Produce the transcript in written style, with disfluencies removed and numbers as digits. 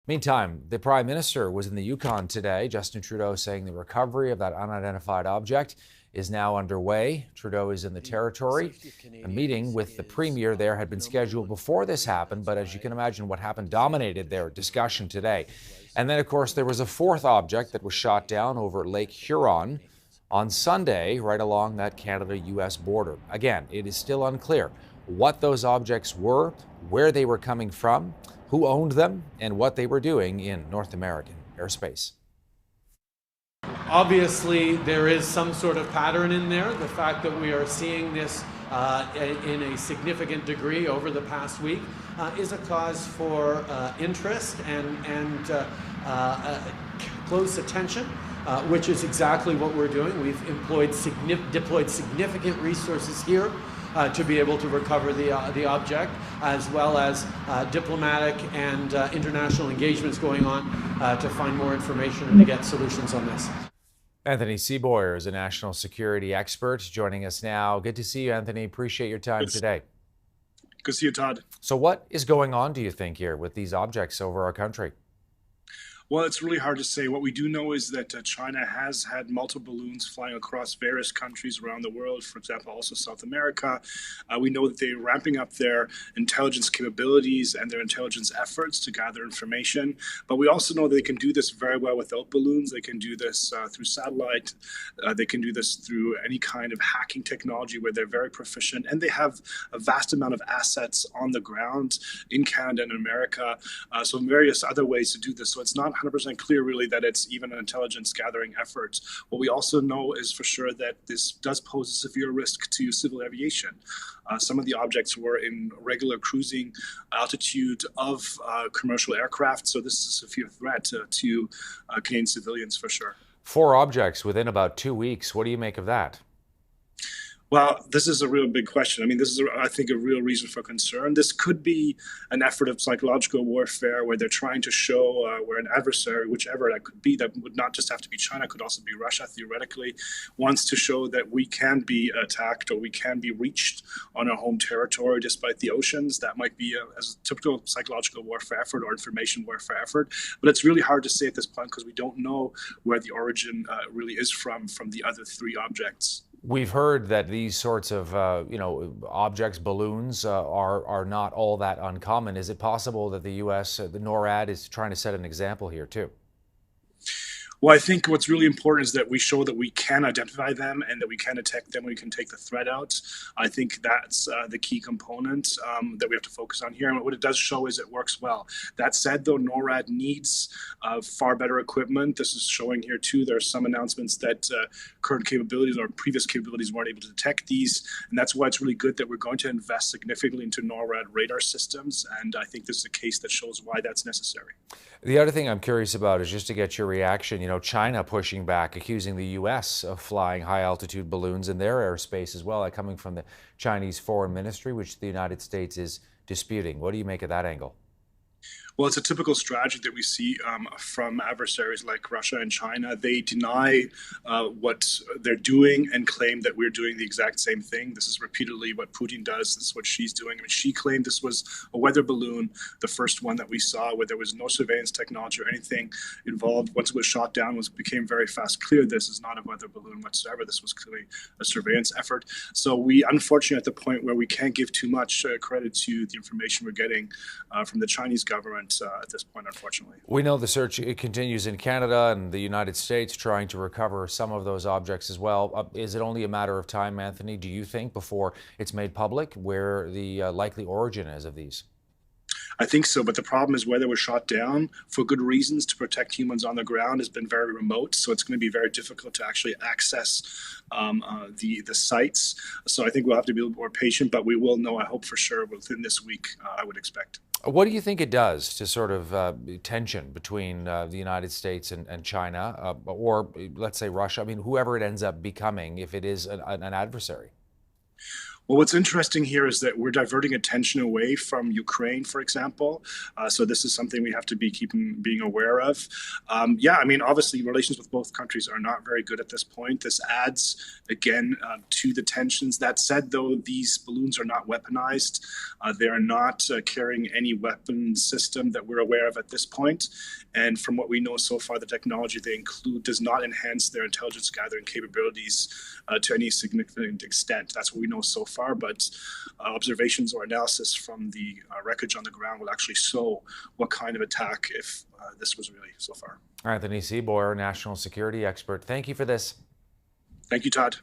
Meantime, the Prime Minister was in the Yukon today. Justin Trudeau saying the recovery of that unidentified object is now underway. Trudeau is in the territory. A meeting with the Premier there had been scheduled before this happened, but as you can imagine, what happened dominated their discussion today. And then, of course, there was a fourth object that was shot down over Lake Huron on Sunday, right along that Canada-U.S. border. Again, it is still unclear what those objects were, where they were coming from, who owned them, and what they were doing in North American airspace. Obviously, there is some sort of pattern in there. The fact that we are seeing this in a significant degree over the past week is a cause for interest and close attention, which is exactly what we're doing. We've deployed significant resources here to be able to recover the object, as well as diplomatic and international engagements going on to find more information and to get solutions on this. Anthony Seaboyer is a national security expert joining us now. Good to see you, Anthony. Appreciate your time today. Good to see you, Todd. So what is going on, do you think, here with these objects over our country? Well, it's really hard to say. What we do know is that China has had multiple balloons flying across various countries around the world, for example, also South America. We know that they're ramping up their intelligence capabilities and their intelligence efforts to gather information. But we also know they can do this very well without balloons. They can do this through satellite. They can do this through any kind of hacking technology where they're very proficient. And they have a vast amount of assets on the ground in Canada and America. So various other ways to do this. So it's not 100% clear really that it's even an intelligence gathering effort. What we also know is for sure that this does pose a severe risk to civil aviation. Some of the objects were in regular cruising altitude of commercial aircraft, so this is a severe threat to Canadian civilians for sure. 4 objects within about 2 weeks. What do you make of that? Well, this is a real big question. I mean, this is, I think, a real reason for concern. This could be an effort of psychological warfare where they're trying to show where an adversary, whichever that could be, that would not just have to be China, could also be Russia, theoretically, wants to show that we can be attacked or we can be reached on our home territory despite the oceans. That might be a typical psychological warfare effort or information warfare effort. But it's really hard to say at this point because we don't know where the origin really is from the other 3 objects. We've heard that these sorts of, objects, balloons, are not all that uncommon. Is it possible that the U.S., the NORAD, is trying to set an example here too? Well, I think what's really important is that we show that we can identify them and that we can detect them, we can take the threat out. I think that's the key component that we have to focus on here. And what it does show is it works well. That said, though, NORAD needs far better equipment. This is showing here, too. There are some announcements that current capabilities or previous capabilities weren't able to detect these. And that's why it's really good that we're going to invest significantly into NORAD radar systems. And I think this is a case that shows why that's necessary. The other thing I'm curious about is just to get your reaction, China pushing back, accusing the U.S. of flying high-altitude balloons in their airspace as well, coming from the Chinese Foreign Ministry, which the United States is disputing. What do you make of that angle? Well, it's a typical strategy that we see from adversaries like Russia and China. They deny what they're doing and claim that we're doing the exact same thing. This is repeatedly what Putin does. This is what she's doing. I mean, she claimed this was a weather balloon, the first one that we saw, where there was no surveillance technology or anything involved. Once it was shot down, it became very fast clear this is not a weather balloon whatsoever. This was clearly a surveillance effort. So we, unfortunately, at the point where we can't give too much credit to the information we're getting from the Chinese government at this point, unfortunately. We know the search continues in Canada and the United States, trying to recover some of those objects as well. Is it only a matter of time, Anthony, do you think, before it's made public where the likely origin is of these? I think so, but the problem is where they were shot down for good reasons to protect humans on the ground has been very remote, so it's going to be very difficult to actually access the sites. So I think we'll have to be a little more patient, but we will know, I hope for sure, within this week, I would expect. What do you think it does to sort of tension between the United States and China, or let's say Russia? I mean, whoever it ends up becoming, if it is an adversary? Well, what's interesting here is that we're diverting attention away from Ukraine, for example. So this is something we have to be being aware of. Yeah, I mean, obviously, relations with both countries are not very good at this point. This adds, again, to the tensions. That said, though, these balloons are not weaponized. They are not carrying any weapon system that we're aware of at this point. And from what we know so far, the technology they include does not enhance their intelligence gathering capabilities to any significant extent. That's what we know so far, but observations or analysis from the wreckage on the ground will actually show what kind of attack, if this was really so far. Anthony Seaboyer, national security expert, thank you for this. Thank you, Todd.